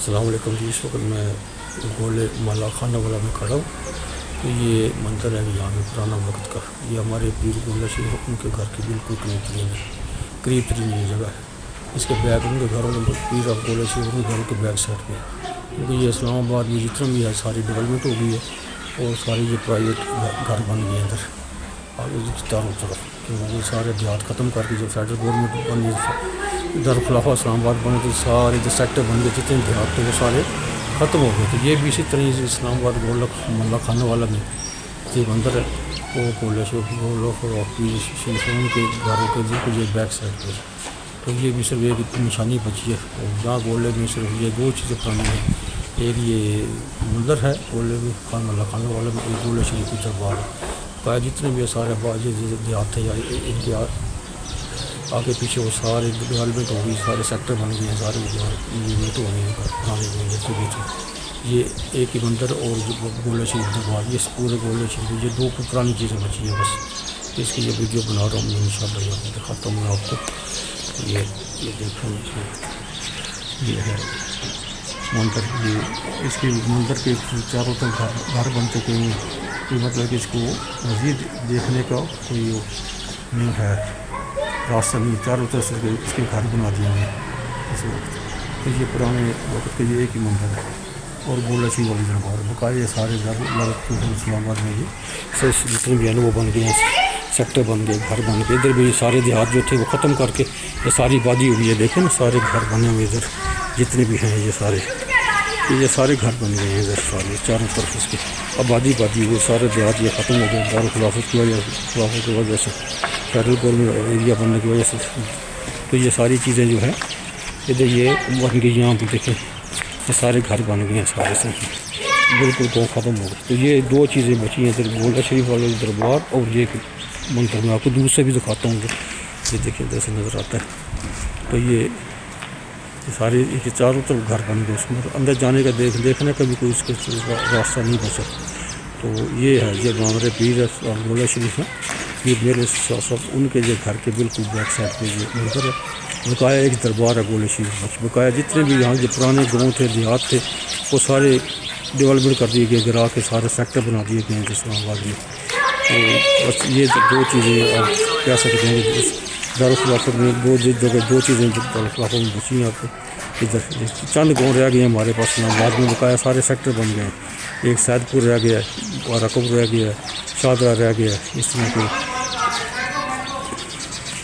अस्सलाम वालेकुम जी। इस वक्त मैं गोले मला खाना वाला में खड़ा हूँ। तो ये मंदिर है यहाँ पे पुराना वक्त का। ये हमारे पीर गोला शेख उनके घर के बिल्कुल करीब तरीन ये जगह है। इसके बैग उनके घरों के पीर ऑफ गोला शेख उनके घरों के बैक साइड पे, क्योंकि ये इस्लामाबाद में जितना भी है सारी डेवलपमेंट हो गई है और सारी ये प्राइवेट घर बन गए अंदर आगे चारों तरफ, क्योंकि ये सारे देहात ख़त्म करके जो फेडरल गवर्नमेंट बनी दारुल-खुलाफा इस्लामाबाद बने तो सारे जो सेक्टर बन गए जितने देहात थे वो सारे ख़त्म हो गए। तो ये भी इसी तरह से इस्लामाबाद गोला मल्ला खाने वाला में ये मंदिर है वो गोला शेख और पीर शेख के घरों के बिल्कुल ये बैक साइड पर। तो ये भी सिर्फ एक निशानी बची है। और जहाँ गोले में सिर्फ ये दो चीज़ें पुरानी हैं, एक ये मंदिर है गोले में खान मल्ला खाने वाला में, एक गोला शेख की दरबार है। जितने भी सारे बाजी देहात थे या इनके आगे पीछे वो सारे डेवलपमेंट हो गई, सारे सेक्टर बन गए हैं, सारे यूनिट हो गए हैं पुराने मंदिर के बीच। ये एक ही मंदिर और जो गोला शेख दरबार, ये पूरे गोला शेख ये दो पुरानी चीज़ें बची हैं बस। इसकी ये वीडियो बना रहा हूँ मैं, इंशाल्लाह यहाँ दिखाता हूँ मैं आपको। ये देखो ये है मंदिर। ये इसके मंदिर के चारों तरफ घर बन चुके हैं। ये मतलब कि इसको मज़ीद देखने का कोई नहीं है, रास्ता नहीं, चारों तरफ से इसके घर बना दिए हैं इस वक्त। तो ये पुराने वक्त के ये एक ही मंदिर है और गोला शेख वाली दरबार बकाया ये सारे घर इस्लामाबाद में ये जितने भी हैं वो बन गए हैं, सेक्टर बन गए, घर बन गए। इधर भी सारे देहात जो थे वो ख़त्म करके ये सारी आबादी हुई है। देखें ना सारे घर बने हुए इधर जितने भी हैं ये सारे घर बन गए हैं इधर सारे चारों तरफ इसकी आबादी हुई, सारे देहात ये ख़त्म हो गए दारुल-खुलाफा की वजह से, फेडरल गवर्नमेंट एरिया बनने की वजह से। तो ये सारी चीज़ें जो है इधर ये बन गई, यहाँ भी देखें ये सारे घर बन गए हैं सारे से, बिल्कुल गाँव ख़त्म हो गए। तो ये दो चीज़ें बची हैं इधर गोला शरीफ वाले दरबार और ये मंदिर। मैं आपको दूर से भी दिखाता हूँ, ये देखिए जैसे नज़र आता है। तो ये सारे ये चारों तरफ घर बन गए, उसमें अंदर जाने का देखने का भी कोई इसके रास्ता नहीं बचा। तो ये है ये हमारे पीर गोला शरीफ है, पीर मेरे सब उनके जो घर के बिल्कुल बैक साइड पे ये मंदिर है। बकाया एक दरबार है गोला शरीफ, बकाया जितने भी यहाँ जो पुराने गाँव थे देहात थे वो सारे डेवलपमेंट कर दिए गए, गिरा के सारे सेक्टर बना दिए गए हैं इस्लामाबाद में। तो बस ये दो चीज़ें आप कह सकते हैं दारुल-खुलाफा में दो चीज़ें दारुल-खुलाफा में बची हैं आपको। इधर चंद गाँव रह गए हमारे पास इस्लामाबाद में, बकाया सारे सेक्टर बन गए हैं। एक सैदपुर रह गया, रकब रह गया, शादरा रह गया, इस तरह के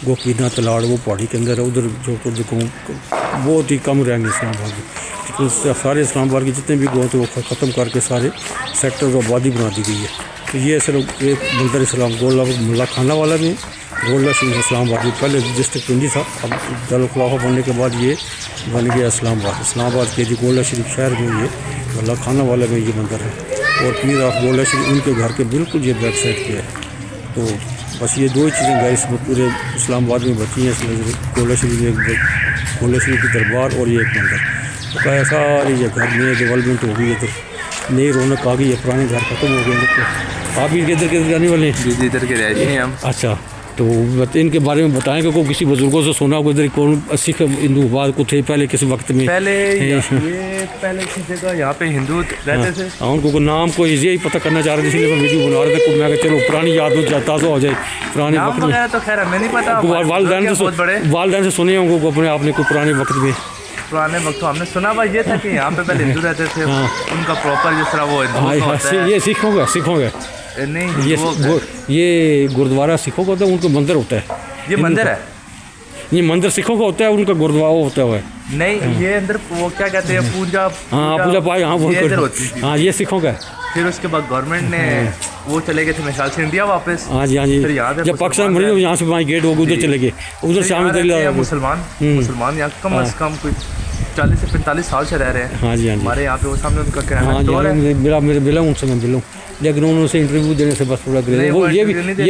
गोपीनाथ तलाड़ वो पहाड़ी के अंदर है, उधर जो गाँव बहुत ही कम रहेंगे इस्लामाबाद में। तो सारे इस्लामाबाद के जितने भी गाँव थे वो ख़त्म करके सारे सेक्टर और आबादी बना दी गई है। तो ये सिर्फ एक मंदिर इस्लाम गोला मल्ला खाना वाला में गोला शेख इस्लामाबाद में पहले डिस्ट्रिक्ट पिंडी था, अब दारुल-खुलाफा बनने के बाद ये बन गया इस्लामाबाद के जो गोला शरीफ शहर में ये मल्ला खाना वाला में ये मंदिर है। और पीर ऑफ गोला शरीफ उनके घर के बिल्कुल ये बैक साइड पे है। तो बस ये दो चीज़ें गए इसमें पूरे इस्लामाबाद में बची हैं, गोला शरीफ की दरबार और ये एक मंदिर। तो क्या सारी ये घर में डेवलपमेंट हो गई है, तो नई रौनक आ गई है, पुराने घर ख़त्म हो गए। आप इनके इधर के जाने वाले हैं? इधर के रहते हैं हम। अच्छा, तो इनके बारे में बताएंगे को किसी बुजुर्गों से सुना हो इधर कौन सिख हिंदू बाद को थे पहले किसी वक्त में? पहले की जगह यहाँ पे हिंदू रहते थे। हाँ, उनको नाम को यही पता करना चाह रहे थे, इसलिए मैं वीडियो बना रहा था। मैं चलो पुरानी याद हो ताज़ा हो जाए पुराने वक्त में। तो खैर हमें नहीं पता, वालदैन से सुने होंगे अपने आपने को पुराने वक्त में। पुराने वक्त तो हमने सुना भाई ये था कि यहाँ पे पहले हिंदू रहते थे। उनका प्रॉपर जिस तरह वो ये सिखोगे नहीं, ये गुरुद्वारा सिखों का होता है, उनका मंदिर होता है। ये मंदिर है, ये मंदिर सिखों का होता है, उनका गुरुद्वारा होता है। नहीं ये अंदर वो क्या कहते हैं पूजा पाठ, हाँ ये सिखों का है। फिर उसके बाद गवर्नमेंट ने वो चले गए थे मिसाल से इंडिया वापस। हाँ जी। फिर जब पाकिस्तान बनी तो यहाँ से वहाँ गेट होगा उधर चले गए, उधर से मुसलमान यहाँ कम अज़ कम कोई 40 से 45 साल से रह रहे हैं। हाँ जी। हमारे यहाँ पे वो सामने उनका मिला उनसे मैं मिलूँ, लेकिन उन्होंने इंटरव्यू देने से बस थोड़ा वो ये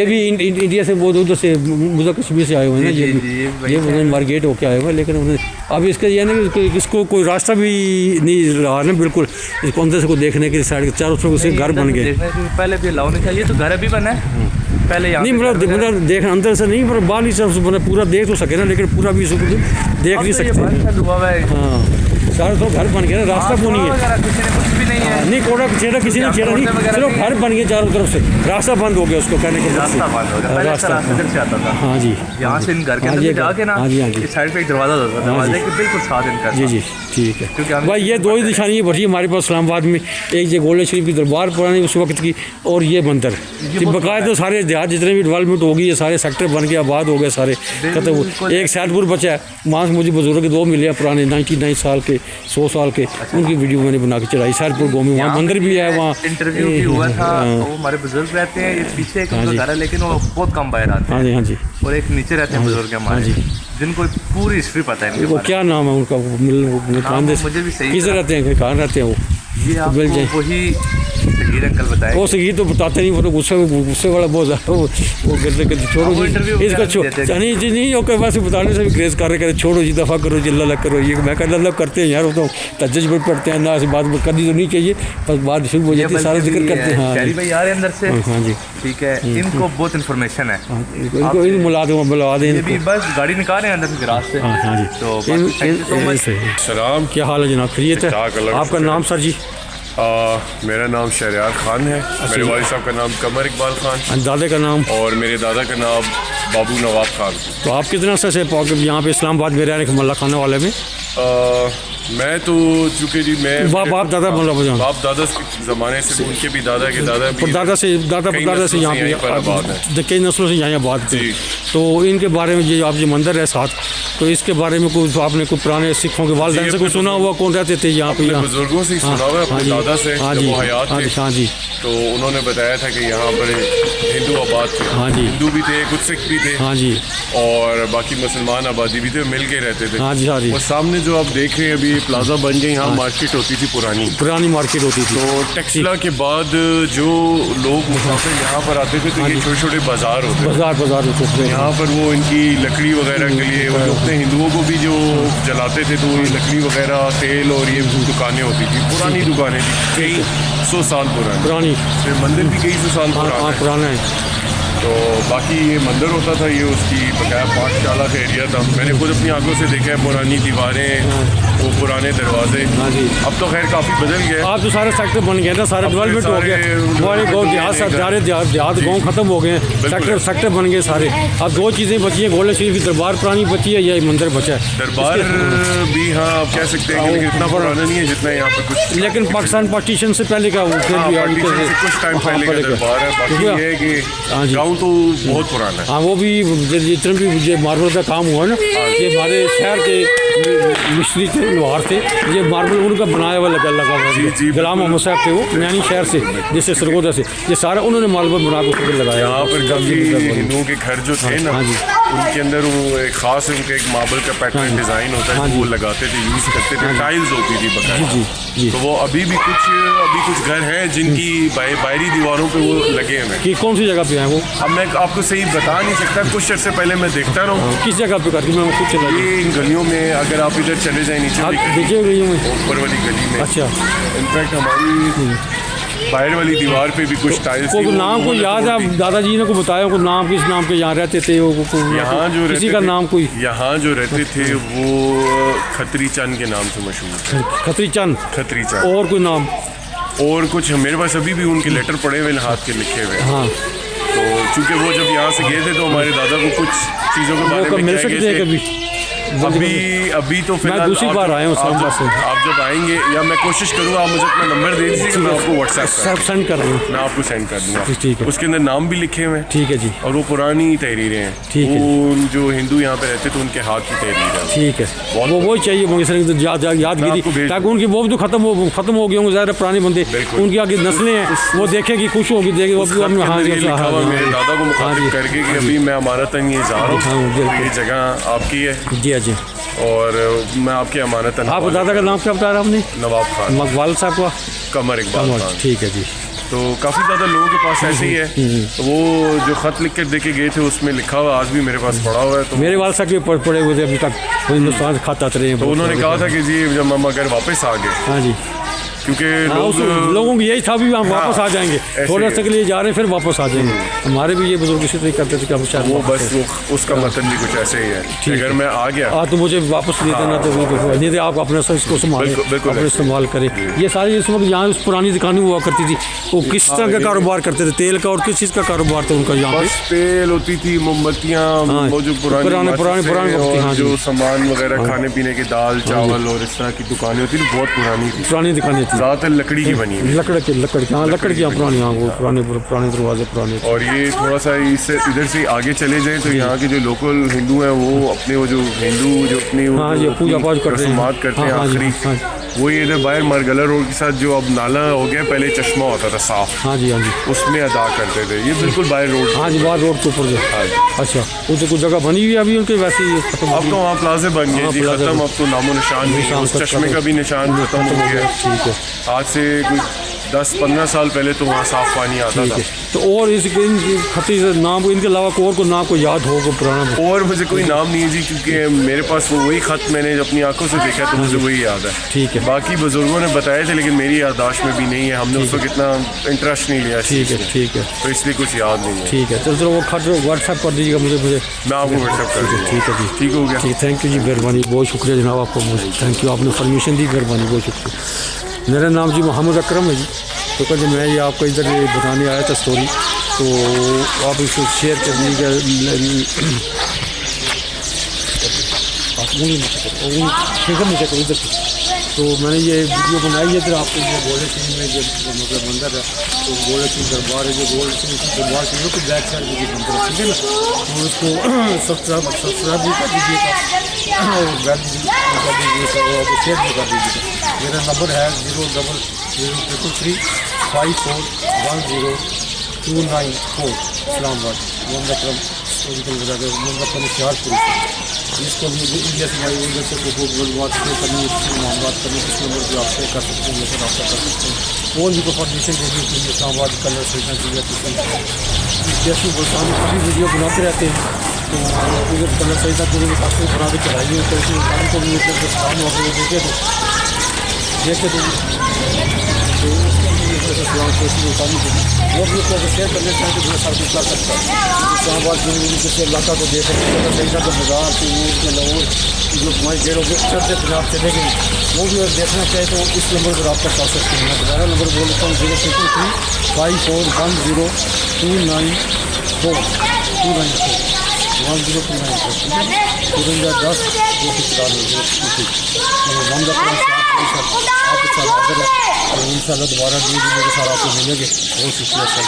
भी इंडिया से वो उधर से मुझे कश्मीर से आए हुए हैं ना, ये उन्होंने मार्केट होके आए हुए हैं। लेकिन उन्हें अब इसका ये नहीं कि इसको कोई रास्ता भी नहीं रहा ना, बिल्कुल इसको अंदर से को देखने के साइड चारों तरफ से घर बन गए। पहले भी अलाउ नहीं था, ये तो घर अभी बना है पहले नहीं, मतलब देखना अंदर से नहीं, पर बाहर ही सब पूरा देख तो सके ना, लेकिन पूरा भी इसको देख नहीं सकते। हाँ सारे तो घर बन गए ना, रास्ता हाँ, वो नहीं कोड़ा है। वगैरह किसी ने कुछ भी नहीं है। नहीं कोड़ा छेड़ा किसी ने छेड़ा नहीं, वगैरह सिर्फ नहीं घर बन गए चारों तरफ से, रास्ता बंद हो गया उसको कहने के बाद से। रास्ता बंद हो गया, पहले अच्छा रास्ता इधर से आता था। हाँ जी, यहाँ से इन घर के हाँ अंदर जी, से जाके ना हाँ जी, हाँ जी। इस साइड पे एक दरवाजा होता था, दरवाजे के बिल्कुल साथ इनका जी जी ठीक क्योंकि है हम- भाई। ये दो ही निशानी बची हमारे पास इस्लामाबाद में, एक ये गोले शरीफ की दरबार पुरानी उस वक्त की, और ये मंदिर। बकायदा सारे देहात जितने भी डेवलपमेंट होगी, ये सारे सेक्टर बन के आबाद हो गए सारे खत्म हो। एक सैदपुर बचा है, वहाँ से मुझे बुजुर्ग 2 मिले हैं पुराने 99 साल के, 100 साल के, उनकी वीडियो मैंने बना के चलाई। सैदपुर गाँव में वहाँ मंदिर भी है, वहाँ इंटरव्यू भी हुआ था। वो हमारे बुजुर्ग रहते हैं, ये पीछे एक उनका घर है, लेकिन वो बहुत कम बाहर आते हाँ जी, हाँ जी। हैं। और एक नीचे रहते हैं बुजुर्ग हमारे, जिनको पूरी हिस्ट्री पता है इनके वो बारे क्या नाम है उनका, नाम मुझे भी सही किधर रहते हैं, कहाँ रहते हैं वो? में। ये मिल जाए। आपको वही सगीर अंकल बताए। वो सही तो बताते नहीं, वो तो गुस्से वाला बहुत ज़्यादा, वो कहते छोड़ो वो जी interview इसको वगैरह छोड़, देते हैं। नहीं जी नहीं, ओके बस बताने से भी ग्रेस कर रहे, कहते छोड़ो जी, दफ़ा करो जी, अल्लाह करो ये। मैं कहता अल्लाह करते हैं यार, वो तो तजज पर पढ़ते हैं ना, ऐसी बात करनी तो नहीं चाहिए, बस बात शुरू हो जाती है, सारा जिक्र करते हैं। हाँ शहरी जी, भाई आ रहे हैं अंदर से, हाँ जी, ठीक है। इनको बहुत इन्फॉर्मेशन है। इनको इन बुला दो, बुलवा दें ये इनको। भी बस गाड़ी निकाल रहे हैं अंदर से गराज से। हाँ हाँ जी, तो बाकी thank you so much। सलाम। क्या हाल है जनाब, खैरियत है? ठीक-ठाक, अल्लाह का आपका शुक्र नाम सर जी? मेरा नाम शहरयार खान है, मेरे वालिद साहब का नाम कमर इकबाल खान, दादे का नाम? और मेरे दादा का नाम बाबू नवाब खान। तो आप कितना अर्से से यहाँ पे इस्लामाबाद में रह रहे हैं, मल्ला खाना वाले में? मैं तो चूँकि जी मैं बाप दादा मतलब बाप दादा के ज़माने से, उनके भी दादा के दादा भी दादा से दादा कई दादा से नस्लों यहाँ से यहीं पर आबाद पे कई नस्लों से यहाँ आबाद थे। जी। तो इनके बारे में ये आप जो मंदिर है साथ, तो इसके बारे में कुछ आपने कोई पुराने सिखों के वालिदैन से कुछ सुना हुआ, कौन रहते थे यहाँ पे? अपने यहाँ बुजुर्गों से ही सुना हुआ है, अपने दादा से हाँ जब जी, वो हयात हाँ थे, जी, हाँ जी, तो उन्होंने बताया था कि यहाँ पर हिंदू आबाद थे। हाँ जी। हिंदू भी थे, कुछ सिख भी थे, हाँ जी, और बाकी मुसलमान आबादी भी थे, मिल के रहते थे। हाँ जी, हाँ जी। और सामने जो आप देख रहे हैं अभी प्लाजा बन गई, यहाँ मार्केट होती थी पुरानी मार्केट होती थी। तो टेक्सला के बाद जो लोग मुसाफिर यहाँ पर आते थे, तो ये छोटे छोटे बाजार होते थे। बाजार होते थे। यहाँ पर वो इनकी लकड़ी वगैरह के लिए वो अपने हिंदुओं को भी जो जलाते थे, तो ये लकड़ी वगैरह, तेल और ये दुकानें होती थी, पुरानी दुकानें थी, कई 100 साल पुरानी। फिर मंदिर भी कई 100 साल पुराना है। पुराना है। तो बाकी ये मंदिर होता था, ये उसकी बकाया पाठशाला का एरिया था। मैंने खुद अपनी आंखों से देखा है, पुरानी दीवारें, वो पुराने दरवाजे। हाँ जी। अब तो खैर काफ़ी बदल गया है। आप तो सारे सेक्टर बन गए ना, सारे डेवलपमेंट हो गया, हमारे गाँव देहात गाँव खत्म हो गए हैं, सेक्टर बन गए सारे। अब 2 चीज़ें बची हैं, गोले शरीफ की दरबार पुरानी बची है, यह मंदिर बचा है। दरबार भी हाँ आप कह सकते हैं, लेकिन इतना पुराना नहीं है जितना यहाँ पर कुछ। लेकिन पाकिस्तान पार्टीशन से पहले का वो फिर भी पार्टीशन से कुछ टाइम पहले का दरबार है। बाकी ये है कि गाँव तो बहुत पुराना है। हाँ, वो भी जितने भी ये मार्बल का काम हुआ है ना, ये हमारे शहर के मिस्त्री थे, लोहार थे, ये मार्बल उनका बनाया हुआ लगा जी, गुलाम मोहम्मद साहब थे, वो मैनी शहर से, जैसे सरगोदा से, ये सारा उन्होंने मार्बल बना के उसको लगाया। यहाँ पर काफ़ी हिंदुओं के घर जो थे ना, हाँ जी। उनके अंदर वो एक खास उनका एक मार्बल का पैटर्न डिज़ाइन होता है, वो लगाते थे, यूज़ करते थे। टाइल्स होती थी बकाया। जी। तो वो अभी कुछ घर हैं जिनकी बाहरी दीवारों पे वो लगे हुए हैं। कि कौन सी जगह पे है वो? अब मैं आपको सही बता नहीं सकता, कुछ अर्से पहले मैं देखता रहा हूँ। किस जगह पे करती मैं खुद चला ये इन गलियों में, अगर आप इधर चले जाएं नीचे देखे गई हूँ मैं। ऊपर वाली गली में, अच्छा, इनफैक्ट हमारी बाहर वाली दीवार पे भी कुछ टाइल्स कोई नाम को याद है? दादाजी ने को बताया को नाम, किस नाम के यहाँ रहते थे वो? यहाँ जो किसी का नाम कोई? यहाँ जो रहते थे वो खत्री चंद के नाम से मशहूर। खत्री चंद? खत्री चंद। और कोई नाम? और कुछ मेरे पास अभी भी उनके लेटर पड़े हुए हाथ के लिखे हुए। हाँ, तो चूंकि वो जब यहाँ से गए थे तो हमारे दादा को कुछ चीज़ों के बारे में मिल कह सकते गए हैं थे। कभी? अभी तो मैं फिलहाल दूसरी बार आया हूँ इस्लामाबाद से। आप जब आएंगे, या मैं कोशिश करूँगा, आप मुझे अपना नंबर दे दीजिए, मैं आपको व्हाट्सएप सेंड कर रहा हूँ। मैं आपको सेंड कर दूँगा। ठीक है। उसके अंदर नाम भी लिखे हुए हैं। ठीक है जी। और वो पुरानी तहरीरें हैं। ठीक है। वो जो हिंदू यहाँ पे रहते थे उनके हाथ की तहरीर है। ठीक है, वो चाहिए मुझे यादगिरी, ताकि उनकी वो भी खत्म हो गई होंगे, ज़्यादा पुराने बंदे, उनकी आगे नस्लें हैं, वो देखेगी, खुश होगी, देखेगी। मेरे दादा को मुखातिब करके कि अभी मैं अमानतन ये जा रहा हूँ, ये जगह आपकी है। जी जी। और मैं आपकी अमानतन। आपको दादा का नाम क्या बता रहा आपने? नवाब खान। वालिद साहब का? कमर इकबाल खान। ठीक है जी। तो काफ़ी ज़्यादा लोगों के पास ऐसे ही है। तो वो जो ख़त लिख कर दे के गए थे, उसमें लिखा हुआ आज भी मेरे पास पड़ा हुआ है। तो मेरे वालिद साहब भी पड़े हुए थे अभी तक, हिंदुस्तान से खत आते रहे हैं। तो उन्होंने कहा था कि जी जब हम अगर वापस आ गए, हाँ जी, क्योंकि लोगों को यही था भी हम वापस आ जाएंगे, थोड़ा सा के लिए जा रहे हैं फिर वापस आ जाएंगे। हमारे भी ये बुजुर्ग इसी तरह करते थे कि हम शायद वो बस वो उसका मतलब भी कुछ ऐसे ही है, अगर मैं आ गया तो मुझे वापस दे देना, तो नहीं तो आप अपने इसको संभालें, अपने इस्तेमाल करें। ये सारी इस वक्त यहाँ पुरानी दुकानें हुआ करती थी, वो किस तरह का कारोबार करते थे, तेल का और किस चीज़ का कारोबार था उनका यहाँ पे? तेल होती थी, मोमबत्तियाँ, वो जो पुराने जो सामान वगैरह खाने पीने की, दाल चावल और इस तरह की दुकानें होती थी, बहुत पुरानी दुकानें थी, ज़्यादातर लकड़ी की बनी हुई, लकड़ की पुरानी, हाँ वो पुराने दरवाजे पुराने। और ये थोड़ा सा इससे इधर से आगे चले जाएं तो यहाँ के जो लोकल हिंदू हैं वो अपने वो जो हिंदू जो अपनी पूजा पाठ करते हैं आखिरी, वो ये इधर बाहर मरगला रोड के साथ जो अब नाला हो गया, पहले चश्मा होता था साफ, हाँ जी, उसमें अदा करते थे। ये बिल्कुल बाहर रोड, हाँ जी, बाहर रोड के ऊपर जो, अच्छा वो तो कुछ जगह बनी हुई है अभी उनके, वैसे ही खत्म, अब तो वहाँ प्लाजे बन गए जी, खत्म, अब तो नामो निशान नहीं है, उस चश्मे का भी निशान खत्म हो गया। ठीक है, आज से कुछ 10-15 साल पहले तो वहाँ साफ पानी आता था। तो और इस खती नाम इनके अलावा को नाम को याद होगा पुराना? और मुझे कोई नाम नहीं है जी, क्योंकि मेरे पास वही खत मैंने अपनी आंखों से देखा तो मुझे वही याद है। ठीक है, बाकी बुजुर्गों ने बताए थे लेकिन मेरी याददाश्त में भी नहीं है, हमने उसको कितना इंटरेस्ट नहीं लिया। ठीक है, तो इसलिए कुछ याद नहीं है। ठीक है, चलो वो खत व्हाट्सएप कर दीजिएगा मुझे, मैं आपको व्हाट्सएप कर दूँगा। ठीक है जी, ठीक हो गया, ठीक, थैंक यू जी, मेहरबानी, बहुत शुक्रिया जनाब आपको, थैंक यू, आपने परमिशन दी, मेहरबानी, बहुत शुक्रिया। मेरा नाम जी मोहम्मद अकरम है जी। तो कल मैं ये आपको इधर बताने आया था स्टोरी, तो आप इसको शेयर कर दीजिएगा, इधर। तो मैंने ये वीडियो बनाई है, इधर आपको ये गोल्ड सिंह में जो मतलब मंदिर है, तो गोल्ड सिंह दरबार है, जो गोल्ड सिंह दरबार के लोग बैक साइड में जो मंदिर है, ठीक है ना, तो उसको सब्सक्राइब भी कर दीजिएगा और बेल भी कर दीजिएगा और शेयर भी कर दीजिएगा। मेरा नंबर है 00033541029 इस्लामाबाद, मोहम्मद अकरम होशियारपुर। जिसको भी इंडिया से भाई उधर से बात करनी है, मामला करनी, इस नंबर पर आप शेयर कर सकते हैं, लेकर आपका कर सकते हैं। और भी परमिशन देने के लिए इस्लामाबाद कलर सोचना चाहिए, जैसे बोलसान काफ़ी वीडियो बनाते रहते हैं, तो उधर कलर सही था पूरे काफ़ी बना के चलाइए, तो इसमें काम को भी मतलब काम वगैरह देखे तो वो भी उसको शेयर करने चाहें तो बहुत सारा कुछ कर सकता है। इस्लामाबाद किसी इलाका को देख सकते हैं, सही था तो बाजार के लाहौर जो हमारी जेल चल से पंजाब चले गई, वो भी अगर देखना चाहे तो इस नंबर पर रब्ता कर सकते हैं। मैं दोबारा नंबर बोल देता हूँ 033541029 आप इंशाल्लाह दोबारा मेरे सारा आपको मिलेंगे। बहुत शुक्रिया सर।